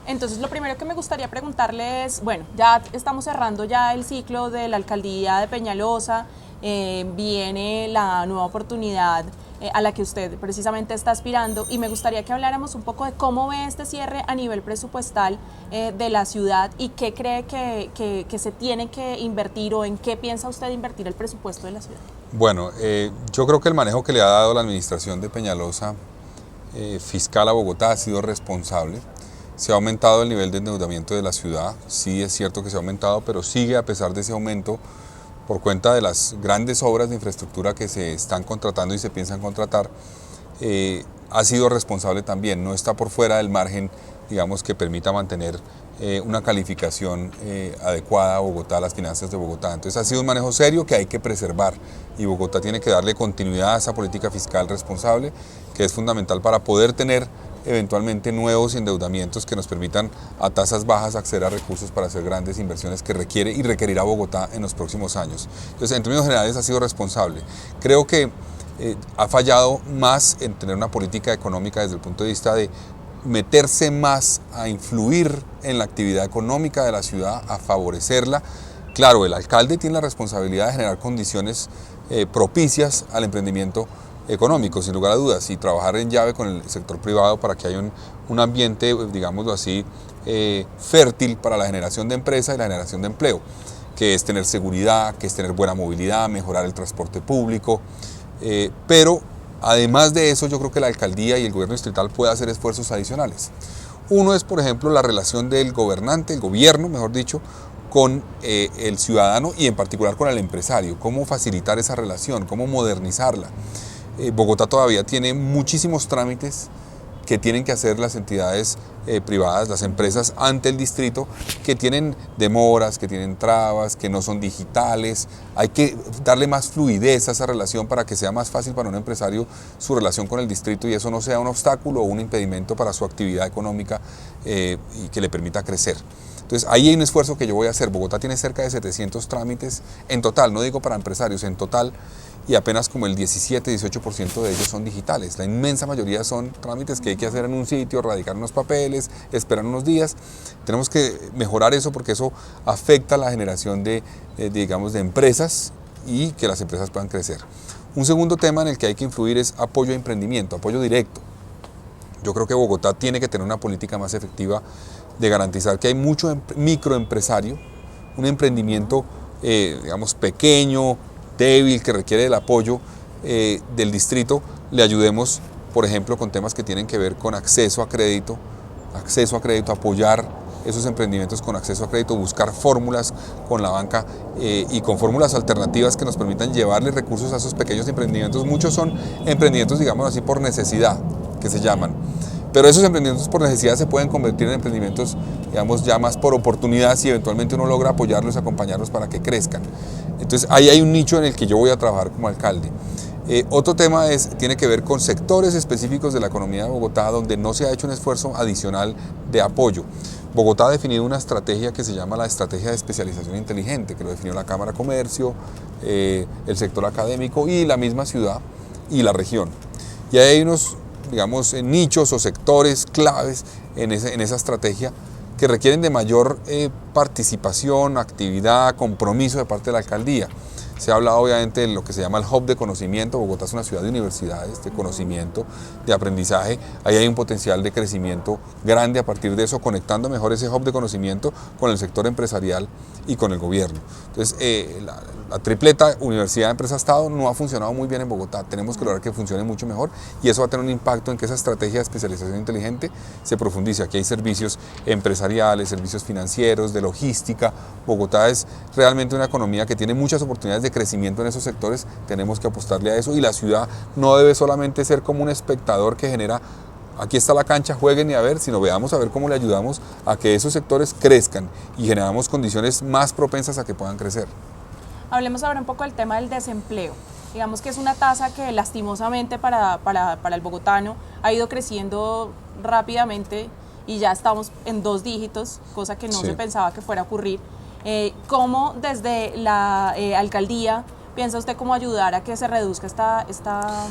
Entonces, lo primero que me gustaría preguntarle es, bueno, ya estamos cerrando ya el ciclo de la alcaldía de Peñalosa, viene la nueva oportunidad a la que usted precisamente está aspirando y me gustaría que habláramos un poco de cómo ve este cierre a nivel presupuestal de la ciudad y qué cree que se tiene que invertir o en qué piensa usted invertir el presupuesto de la ciudad. Bueno, yo creo que el manejo que le ha dado la administración de Peñalosa fiscal a Bogotá ha sido responsable. Se ha aumentado el nivel de endeudamiento de la ciudad, sí es cierto que se ha aumentado, pero sigue a pesar de ese aumento por cuenta de las grandes obras de infraestructura que se están contratando y se piensan contratar. Ha sido responsable también, no está por fuera del margen, digamos, que permita mantener una calificación adecuada a Bogotá, a las finanzas de Bogotá. Entonces ha sido un manejo serio que hay que preservar y Bogotá tiene que darle continuidad a esa política fiscal responsable que es fundamental para poder tener eventualmente nuevos endeudamientos que nos permitan a tasas bajas acceder a recursos para hacer grandes inversiones que requiere y requerirá Bogotá en los próximos años. Entonces, en términos generales ha sido responsable. Creo que ha fallado más en tener una política económica desde el punto de vista de meterse más a influir en la actividad económica de la ciudad, a favorecerla. Claro, el alcalde tiene la responsabilidad de generar condiciones propicias al emprendimiento económico, sin lugar a dudas, y trabajar en llave con el sector privado para que haya un ambiente, digámoslo así, fértil para la generación de empresa y la generación de empleo, que es tener seguridad, que es tener buena movilidad, mejorar el transporte público, pero además de eso yo creo que la alcaldía y el gobierno distrital puede hacer esfuerzos adicionales. Uno es, por ejemplo, la relación del gobernante, el gobierno, mejor dicho, con el ciudadano y en particular con el empresario, cómo facilitar esa relación, cómo modernizarla. Bogotá todavía tiene muchísimos trámites que tienen que hacer las entidades privadas, las empresas ante el distrito, que tienen demoras, que tienen trabas, que no son digitales. Hay que darle más fluidez a esa relación para que sea más fácil para un empresario su relación con el distrito y eso no sea un obstáculo o un impedimento para su actividad económica y que le permita crecer. Entonces ahí hay un esfuerzo que yo voy a hacer. Bogotá tiene cerca de 700 trámites en total, no digo para empresarios, en total, y apenas como el 17-18% de ellos son digitales. La inmensa mayoría son trámites que hay que hacer en un sitio, radicar unos papeles, esperar unos días. Tenemos que mejorar eso porque eso afecta la generación digamos, de empresas y que las empresas puedan crecer. Un segundo tema en el que hay que influir es apoyo a emprendimiento, apoyo directo. Yo creo que Bogotá tiene que tener una política más efectiva de garantizar que hay mucho microempresario, un emprendimiento, digamos, pequeño, débil, que requiere el apoyo del distrito, le ayudemos, por ejemplo, con temas que tienen que ver con acceso a crédito, apoyar esos emprendimientos con acceso a crédito, buscar fórmulas con la banca y con fórmulas alternativas que nos permitan llevarle recursos a esos pequeños emprendimientos. Muchos son emprendimientos, digamos así, por necesidad, que se llaman. Pero esos emprendimientos por necesidad se pueden convertir en emprendimientos, digamos, ya más por oportunidad si eventualmente uno logra apoyarlos, acompañarlos para que crezcan. Entonces ahí hay un nicho en el que yo voy a trabajar como alcalde. Otro tema tiene que ver con sectores específicos de la economía de Bogotá donde no se ha hecho un esfuerzo adicional de apoyo. Bogotá ha definido una estrategia que se llama la estrategia de especialización inteligente, que lo definió la Cámara de Comercio, el sector académico y la misma ciudad y la región. Y ahí hay unos, digamos, nichos o sectores claves en esa estrategia que requieren de mayor participación, actividad, compromiso de parte de la alcaldía. Se ha hablado obviamente de lo que se llama el hub de conocimiento. Bogotá es una ciudad de universidades, de conocimiento, de aprendizaje. Ahí hay un potencial de crecimiento grande a partir de eso, conectando mejor ese hub de conocimiento con el sector empresarial y con el gobierno. Entonces, la tripleta Universidad, Empresa, Estado no ha funcionado muy bien en Bogotá. Tenemos que lograr que funcione mucho mejor y eso va a tener un impacto en que esa estrategia de especialización inteligente se profundice. Aquí hay servicios empresariales, servicios financieros, de logística. Bogotá es realmente una economía que tiene muchas oportunidades de crecimiento en esos sectores. Tenemos que apostarle a eso y la ciudad no debe solamente ser como un espectador que genera aquí está la cancha, jueguen y a ver, sino veamos a ver cómo le ayudamos a que esos sectores crezcan y generamos condiciones más propensas a que puedan crecer. Hablemos ahora un poco del tema del desempleo. Digamos que es una tasa que lastimosamente para el bogotano ha ido creciendo rápidamente y ya estamos en 2 dígitos, cosa que no se pensaba que fuera a ocurrir. ¿Cómo desde la alcaldía piensa usted cómo ayudar a que se reduzca esta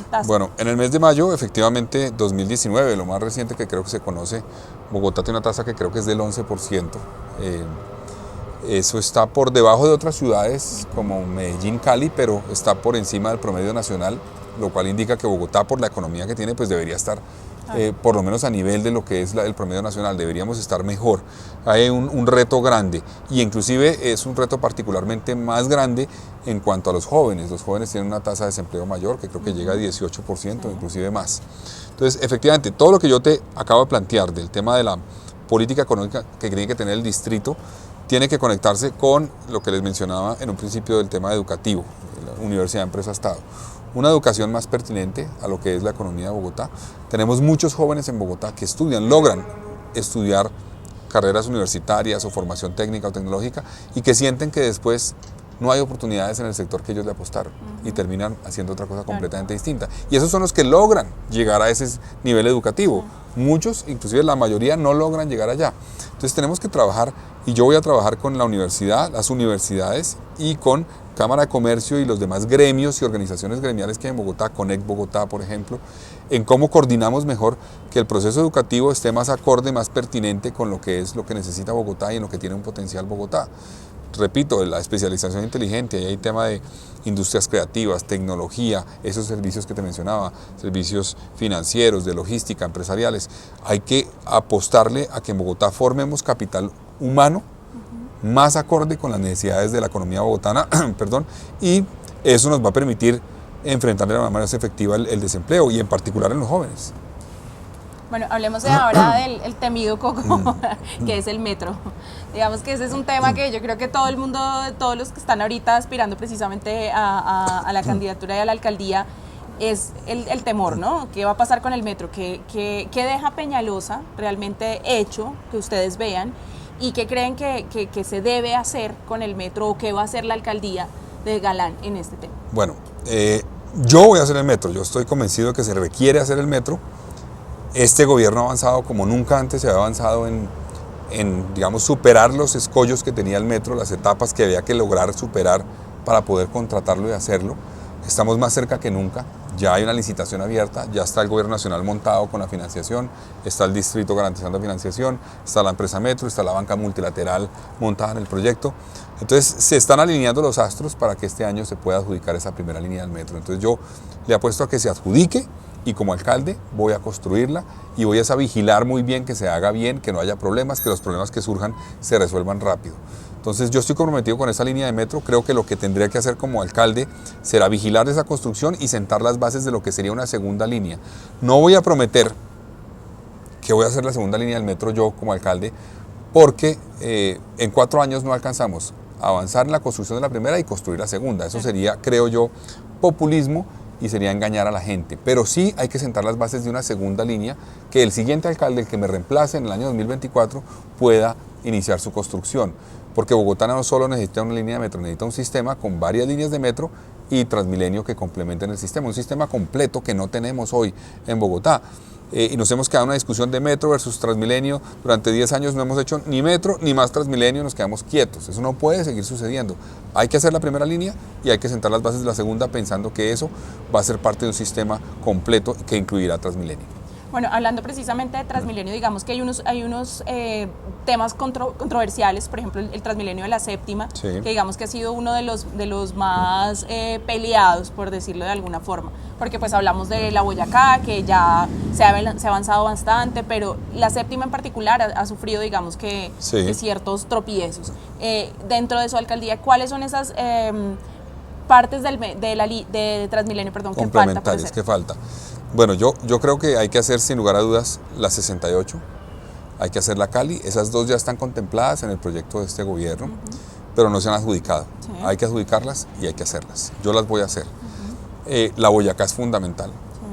tasa? Bueno, en el mes de mayo, efectivamente, 2019, lo más reciente que creo que se conoce, Bogotá tiene una tasa que creo que es del 11%. Eso está por debajo de otras ciudades como Medellín, Cali, pero está por encima del promedio nacional, lo cual indica que Bogotá, por la economía que tiene, pues debería estar por lo menos a nivel de lo que es el promedio nacional. Deberíamos estar mejor. Hay un reto grande, y inclusive es un reto particularmente más grande en cuanto a los jóvenes. Los jóvenes tienen una tasa de desempleo mayor, que creo que llega a 18%, inclusive más. Entonces, efectivamente, todo lo que yo te acabo de plantear del tema de la política económica que tiene que tener el distrito, tiene que conectarse con lo que les mencionaba en un principio del tema educativo, la Universidad Empresa Estado. Una educación más pertinente a lo que es la economía de Bogotá. Tenemos muchos jóvenes en Bogotá que logran estudiar carreras universitarias o formación técnica o tecnológica, y que sienten que después no hay oportunidades en el sector que ellos le apostaron, y terminan haciendo otra cosa completamente distinta. Y esos son los que logran llegar a ese nivel educativo. Muchos, inclusive la mayoría, no logran llegar allá. Entonces tenemos que trabajar, y yo voy a trabajar con la universidad, las universidades, y con Cámara de Comercio y los demás gremios y organizaciones gremiales que hay en Bogotá, Conect Bogotá, por ejemplo, en cómo coordinamos mejor que el proceso educativo esté más acorde, más pertinente con lo que es lo que necesita Bogotá y en lo que tiene un potencial Bogotá. Repito, la especialización inteligente, ahí hay tema de industrias creativas, tecnología, esos servicios que te mencionaba, servicios financieros, de logística, empresariales. Hay que apostarle a que en Bogotá formemos capital humano más acorde con las necesidades de la economía bogotana, perdón, y eso nos va a permitir enfrentar de la manera más efectiva el desempleo, y en particular en los jóvenes. Bueno, hablemos ahora del el temido coco, que es el metro. Digamos que ese es un tema que yo creo que todo el mundo, todos los que están ahorita aspirando precisamente a la candidatura y a la alcaldía, es el temor, ¿no? ¿Qué va a pasar con el metro? ¿Qué deja Peñalosa realmente hecho, que ustedes vean? ¿Y qué creen que se debe hacer con el metro, o qué va a hacer la alcaldía de Galán en este tema? Bueno, yo voy a hacer el metro. Yo estoy convencido de que se requiere hacer el metro. Este gobierno ha avanzado como nunca antes se había avanzado en, digamos, superar los escollos que tenía el metro, las etapas que había que lograr superar para poder contratarlo y hacerlo. Estamos más cerca que nunca. Ya hay una licitación abierta, ya está el gobierno nacional montado con la financiación, está el distrito garantizando financiación, está la empresa Metro, está la banca multilateral montada en el proyecto. Entonces se están alineando los astros para que este año se pueda adjudicar esa primera línea del metro. Entonces yo le apuesto a que se adjudique, y como alcalde voy a construirla, y voy a vigilar muy bien que se haga bien, que no haya problemas, que los problemas que surjan se resuelvan rápido. Entonces yo estoy comprometido con esa línea de metro. Creo que lo que tendría que hacer como alcalde será vigilar esa construcción y sentar las bases de lo que sería una segunda línea. No voy a prometer que voy a hacer la segunda línea del metro yo como alcalde, porque en 4 años no alcanzamos a avanzar en la construcción de la primera y construir la segunda. Eso sería, creo yo, populismo, y sería engañar a la gente. Pero sí hay que sentar las bases de una segunda línea, que el siguiente alcalde, el que me reemplace en el año 2024, pueda iniciar su construcción. Porque Bogotá no solo necesita una línea de metro, necesita un sistema con varias líneas de metro y Transmilenio que complementen el sistema. Un sistema completo que no tenemos hoy en Bogotá. Y nos hemos quedado en una discusión de metro versus Transmilenio. Durante 10 años no hemos hecho ni metro ni más Transmilenio, nos quedamos quietos. Eso no puede seguir sucediendo. Hay que hacer la primera línea y hay que sentar las bases de la segunda, pensando que eso va a ser parte de un sistema completo que incluirá Transmilenio. Bueno, hablando precisamente de Transmilenio, digamos que hay unos temas controversiales, por ejemplo, el Transmilenio de la Séptima, Sí. que digamos que ha sido uno de los más peleados, por decirlo de alguna forma, porque pues hablamos de la Boyacá, que ya se ha avanzado bastante, pero la Séptima en particular ha sufrido, digamos que, Sí. que ciertos tropiezos. Dentro de su alcaldía, ¿cuáles son esas partes de Transmilenio, perdón, que falta por Complementarias, hacer? que falta. Bueno, yo creo que hay que hacer sin lugar a dudas la 68, hay que hacer la Cali. Esas dos ya están contempladas en el proyecto de este gobierno, pero no se han adjudicado. Sí. Hay que adjudicarlas y hay que hacerlas. Yo las voy a hacer. La Boyacá es fundamental.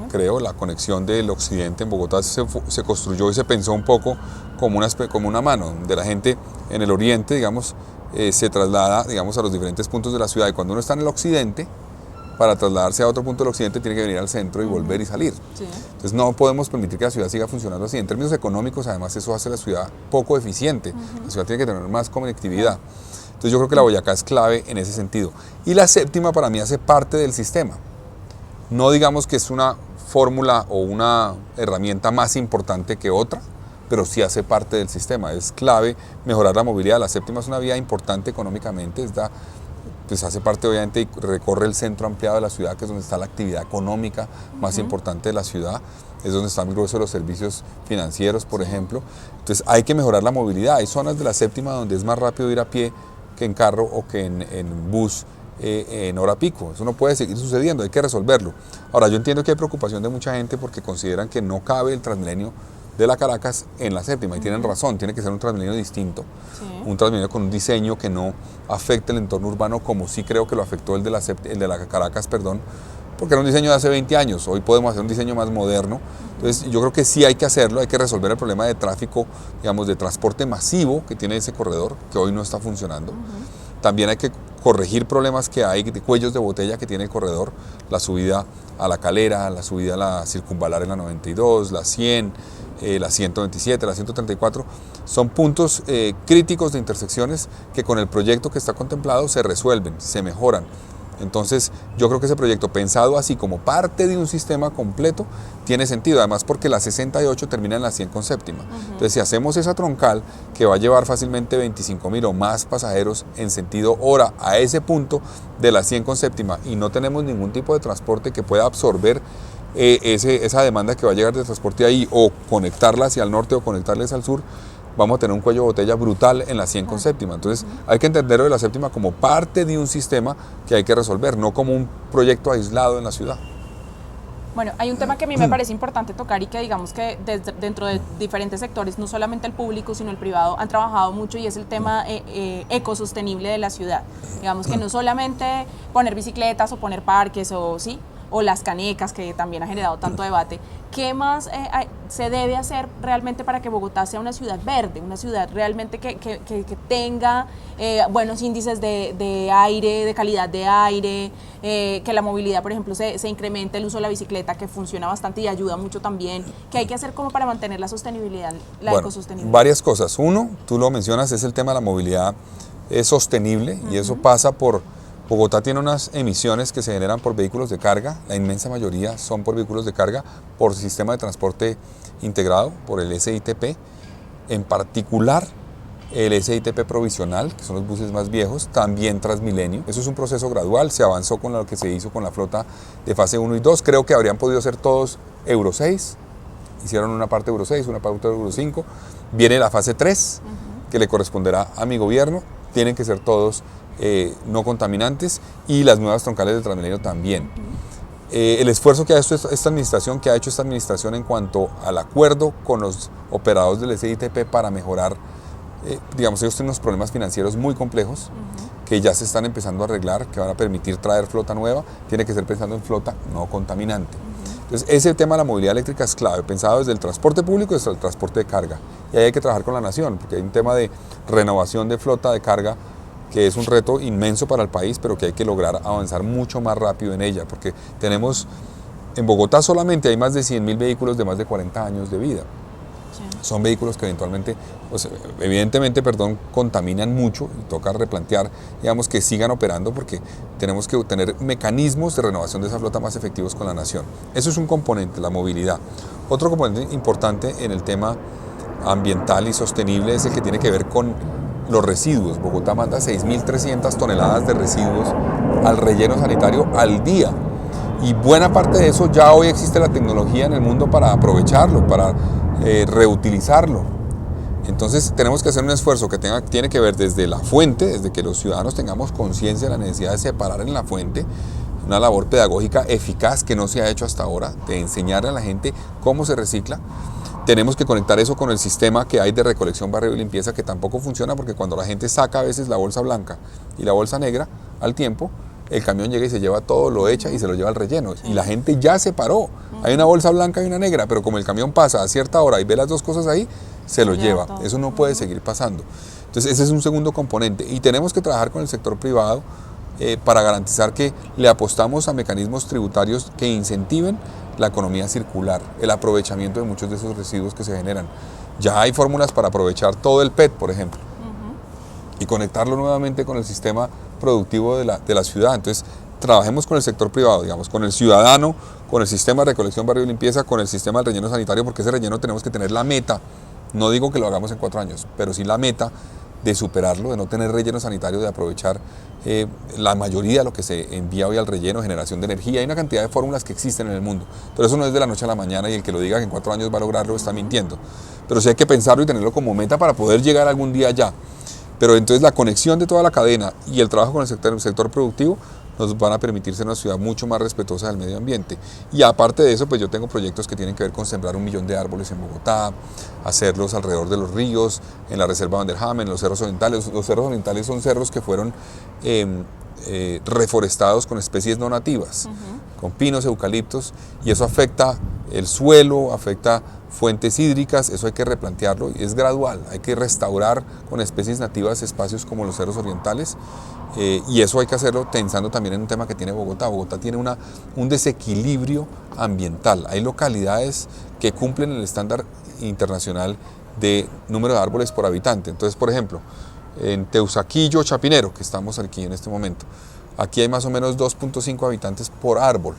Creo, la conexión del occidente en Bogotá se construyó y se pensó un poco como una mano, de la gente en el oriente, digamos, se traslada, digamos, a los diferentes puntos de la ciudad, y cuando uno está en el occidente, para trasladarse a otro punto del occidente tiene que venir al centro y volver y salir. Sí. Entonces no podemos permitir que la ciudad siga funcionando así. En términos económicos, además, eso hace la ciudad poco eficiente. La ciudad tiene que tener más conectividad. Entonces yo creo que la Boyacá es clave en ese sentido. Y la séptima para mí hace parte del sistema. No digamos que es una fórmula o una herramienta más importante que otra, pero sí hace parte del sistema. Es clave mejorar la movilidad. La séptima es una vía importante económicamente, pues hace parte obviamente y recorre el centro ampliado de la ciudad, que es donde está la actividad económica más importante de la ciudad, es donde están el grueso de los servicios financieros, por ejemplo. Entonces hay que mejorar la movilidad. Hay zonas de la séptima donde es más rápido ir a pie que en carro o que en bus en hora pico. Eso no puede seguir sucediendo, hay que resolverlo. Ahora, yo entiendo que hay preocupación de mucha gente porque consideran que no cabe el Transmilenio de la Caracas en la séptima, y tienen razón, tiene que ser un Transmilenio distinto, un Transmilenio con un diseño que no afecte el entorno urbano como sí creo que lo afectó el de la Caracas, perdón, porque era un diseño de hace 20 años, hoy podemos hacer un diseño más moderno. Entonces yo creo que sí hay que hacerlo, hay que resolver el problema de tráfico, digamos, de transporte masivo que tiene ese corredor, que hoy no está funcionando. También hay que corregir problemas que hay de cuellos de botella que tiene el corredor, la subida a La Calera, la subida a la Circunvalar en la 92, la 100, la 127, la 134, son puntos críticos de intersecciones que con el proyecto que está contemplado se resuelven, se mejoran. Entonces yo creo que ese proyecto pensado así como parte de un sistema completo tiene sentido, además porque la 68 termina en la 100 con séptima. Entonces si hacemos esa troncal que va a llevar fácilmente 25.000 o más pasajeros en sentido hora a ese punto de la 100 con séptima y no tenemos ningún tipo de transporte que pueda absorber esa demanda que va a llegar de transporte ahí o conectarla hacia el norte o conectarles al sur, vamos a tener un cuello de botella brutal en la 100 con séptima. Entonces hay que entenderlo de la séptima como parte de un sistema que hay que resolver, no como un proyecto aislado en la ciudad. Bueno, hay un tema que a mí me parece importante tocar y que digamos que dentro de diferentes sectores, no solamente el público, sino el privado, han trabajado mucho y es el tema ecosostenible de la ciudad. Digamos que no solamente poner bicicletas o poner parques o las canecas, que también ha generado tanto debate. ¿Qué más se debe hacer realmente para que Bogotá sea una ciudad verde, una ciudad realmente que tenga buenos índices de aire, de calidad de aire, que la movilidad, por ejemplo, se incremente el uso de la bicicleta, que funciona bastante y ayuda mucho también? ¿Qué hay que hacer como para mantener la sostenibilidad, ecosostenibilidad? Varias cosas. Uno, tú lo mencionas, es el tema de la movilidad sostenible, y eso pasa por... Bogotá tiene unas emisiones que se generan por vehículos de carga, la inmensa mayoría son por vehículos de carga, por sistema de transporte integrado, por el SITP, en particular el SITP provisional, que son los buses más viejos, también Transmilenio. Eso es un proceso gradual, se avanzó con lo que se hizo con la flota de fase 1 y 2, creo que habrían podido ser todos Euro 6, hicieron una parte Euro 6, una parte Euro 5, viene la fase 3, que le corresponderá a mi gobierno, tienen que ser todos no contaminantes, y las nuevas troncales de Transmilenio también. El esfuerzo que ha hecho esta administración en cuanto al acuerdo con los operadores del SITP para mejorar, digamos, ellos tienen unos problemas financieros muy complejos que ya se están empezando a arreglar, que van a permitir traer flota nueva, tiene que ser pensando en flota no contaminante. Entonces ese tema de la movilidad eléctrica es clave, pensado desde el transporte público y desde el transporte de carga, y ahí hay que trabajar con la nación, porque hay un tema de renovación de flota de carga que es un reto inmenso para el país, pero que hay que lograr avanzar mucho más rápido en ella, porque tenemos, en Bogotá solamente hay más de 100.000 vehículos de más de 40 años de vida. Sí. Son vehículos que eventualmente, pues, evidentemente, contaminan mucho y toca replantear, digamos, que sigan operando, porque tenemos que tener mecanismos de renovación de esa flota más efectivos con la nación. Eso es un componente, la movilidad. Otro componente importante en el tema ambiental y sostenible es el que tiene que ver con los residuos. Bogotá manda 6.300 toneladas de residuos al relleno sanitario al día, y buena parte de eso ya hoy existe la tecnología en el mundo para aprovecharlo, para reutilizarlo. Entonces tenemos que hacer un esfuerzo que tiene que ver desde la fuente, desde que los ciudadanos tengamos conciencia de la necesidad de separar en la fuente, una labor pedagógica eficaz que no se ha hecho hasta ahora, de enseñarle a la gente cómo se recicla. Tenemos que conectar eso con el sistema que hay de recolección, barrido y limpieza, que tampoco funciona, porque cuando la gente saca a veces la bolsa blanca y la bolsa negra, al tiempo, el camión llega y se lleva todo, lo echa y se lo lleva al relleno. Y la gente ya se paró. Hay una bolsa blanca y una negra, pero como el camión pasa a cierta hora y ve las dos cosas ahí, se lo lleva. Eso no puede seguir pasando. Entonces ese es un segundo componente. Y tenemos que trabajar con el sector privado para garantizar que le apostamos a mecanismos tributarios que incentiven la economía circular, el aprovechamiento de muchos de esos residuos que se generan. Ya hay fórmulas para aprovechar todo el PET, por ejemplo. y conectarlo nuevamente con el sistema productivo de la ciudad. Entonces, trabajemos con el sector privado, digamos, con el ciudadano, con el sistema de recolección, barrio y limpieza, con el sistema del relleno sanitario, porque ese relleno tenemos que tener la meta, no digo que lo hagamos en 4 años, pero sí la meta de superarlo, de no tener relleno sanitario, de aprovechar la mayoría de lo que se envía hoy al relleno, generación de energía. Hay una cantidad de fórmulas que existen en el mundo, pero eso no es de la noche a la mañana, y el que lo diga que en 4 años va a lograrlo está mintiendo. Pero sí hay que pensarlo y tenerlo como meta para poder llegar algún día allá. Pero entonces la conexión de toda la cadena y el trabajo con el sector productivo nos van a permitir ser una ciudad mucho más respetuosa del medio ambiente. Y aparte de eso, pues yo tengo proyectos que tienen que ver con sembrar 1 millón de árboles en Bogotá, hacerlos alrededor de los ríos, en la reserva Vanderham, en los cerros orientales. Los cerros orientales son cerros que fueron reforestados con especies no nativas, con pinos, eucaliptos, y eso afecta el suelo, afecta fuentes hídricas. Eso hay que replantearlo y es gradual. Hay que restaurar con especies nativas espacios como los cerros orientales, y eso hay que hacerlo pensando también en un tema que tiene Bogotá. Bogotá tiene un desequilibrio ambiental. Hay localidades que cumplen el estándar internacional de número de árboles por habitante. Entonces, por ejemplo, en Teusaquillo, Chapinero, que estamos aquí en este momento, aquí hay más o menos 2.5 habitantes por árbol.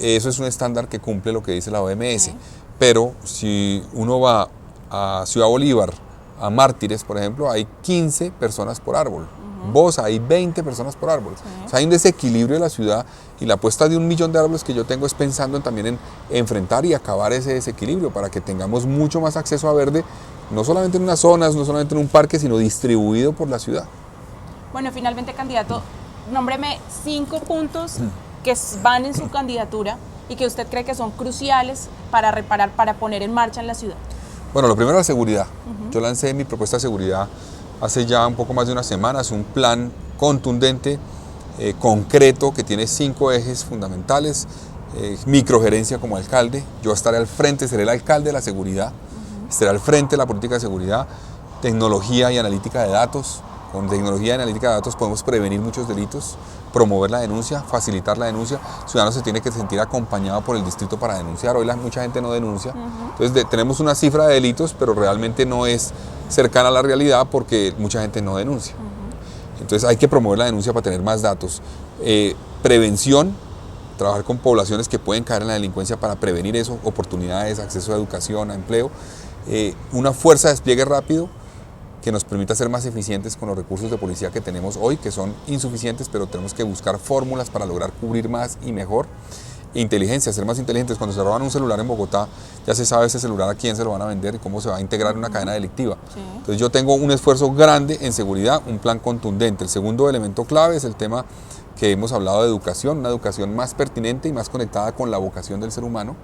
Eso es un estándar que cumple lo que dice la OMS. Pero si uno va a Ciudad Bolívar, a Mártires, por ejemplo, hay 15 personas por árbol. Bosa, hay 20 personas por árbol. O sea, hay un desequilibrio de la ciudad, y la apuesta de 1 millón de árboles que yo tengo es pensando también en enfrentar y acabar ese desequilibrio para que tengamos mucho más acceso a verde, no solamente en unas zonas, no solamente en un parque, sino distribuido por la ciudad. Bueno, finalmente, candidato, nómbreme 5 puntos que van en su candidatura y que usted cree que son cruciales para reparar, para poner en marcha en la ciudad. Bueno, lo primero es la seguridad. Yo lancé mi propuesta de seguridad hace ya un poco más de unas semanas, un plan contundente, concreto, que tiene 5 ejes fundamentales. Microgerencia como alcalde, yo estaré al frente, seré el alcalde de la seguridad, estaré al frente de la política de seguridad. Tecnología y analítica de datos. Con tecnología y analítica de datos podemos prevenir muchos delitos, promover la denuncia, facilitar la denuncia. El ciudadano se tiene que sentir acompañado por el distrito para denunciar. Hoy mucha gente no denuncia. Entonces tenemos una cifra de delitos, pero realmente no es cercana a la realidad porque mucha gente no denuncia. Entonces hay que promover la denuncia para tener más datos. Prevención, trabajar con poblaciones que pueden caer en la delincuencia para prevenir eso, oportunidades, acceso a educación, a empleo. Una fuerza de despliegue rápido que nos permita ser más eficientes con los recursos de policía que tenemos hoy, que son insuficientes, pero tenemos que buscar fórmulas para lograr cubrir más y mejor. Inteligencia, ser más inteligentes. Cuando se roban un celular en Bogotá, ya se sabe ese celular a quién se lo van a vender y cómo se va a integrar en una cadena delictiva. Entonces yo tengo un esfuerzo grande en seguridad, un plan contundente. El segundo elemento clave es el tema que hemos hablado de educación, una educación más pertinente y más conectada con la vocación del ser humano.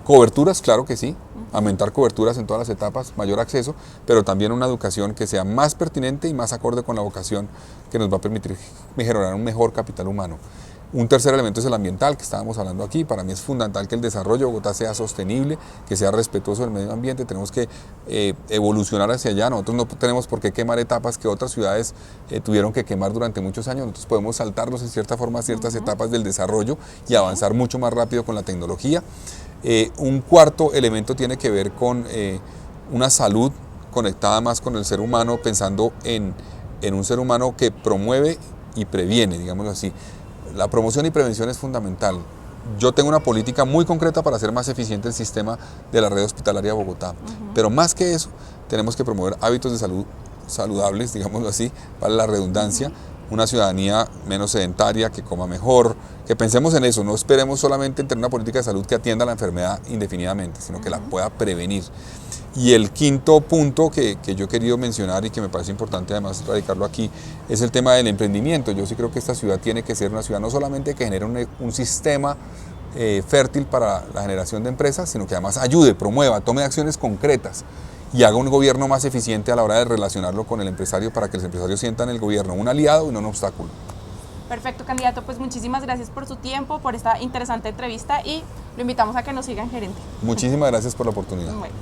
Coberturas, claro que sí, aumentar coberturas en todas las etapas, mayor acceso, pero también una educación que sea más pertinente y más acorde con la vocación, que nos va a permitir generar un mejor capital humano. Un tercer elemento es el ambiental, que estábamos hablando aquí. Para mí es fundamental que el desarrollo de Bogotá sea sostenible, que sea respetuoso del medio ambiente. Tenemos que evolucionar hacia allá. Nosotros no tenemos por qué quemar etapas que otras ciudades tuvieron que quemar durante muchos años. Nosotros podemos saltarnos en cierta forma ciertas etapas del desarrollo y avanzar mucho más rápido con la tecnología. Un cuarto elemento tiene que ver con una salud conectada más con el ser humano, pensando en un ser humano que promueve y previene, digámoslo así. La promoción y prevención es fundamental. Yo tengo una política muy concreta para hacer más eficiente el sistema de la red hospitalaria de Bogotá, pero más que eso, tenemos que promover hábitos de salud saludables, digámoslo así, para la redundancia, una ciudadanía menos sedentaria, que coma mejor, que pensemos en eso, no esperemos solamente en tener una política de salud que atienda la enfermedad indefinidamente, sino que la pueda prevenir. Y el quinto punto que yo he querido mencionar y que me parece importante además radicarlo aquí, es el tema del emprendimiento. Yo sí creo que esta ciudad tiene que ser una ciudad no solamente que genere un sistema fértil para la generación de empresas, sino que además ayude, promueva, tome acciones concretas y haga un gobierno más eficiente a la hora de relacionarlo con el empresario, para que los empresarios sientan el gobierno un aliado y no un obstáculo. Perfecto, candidato, pues muchísimas gracias por su tiempo, por esta interesante entrevista, y lo invitamos a que nos siga en Gerente. Muchísimas gracias por la oportunidad. Bueno.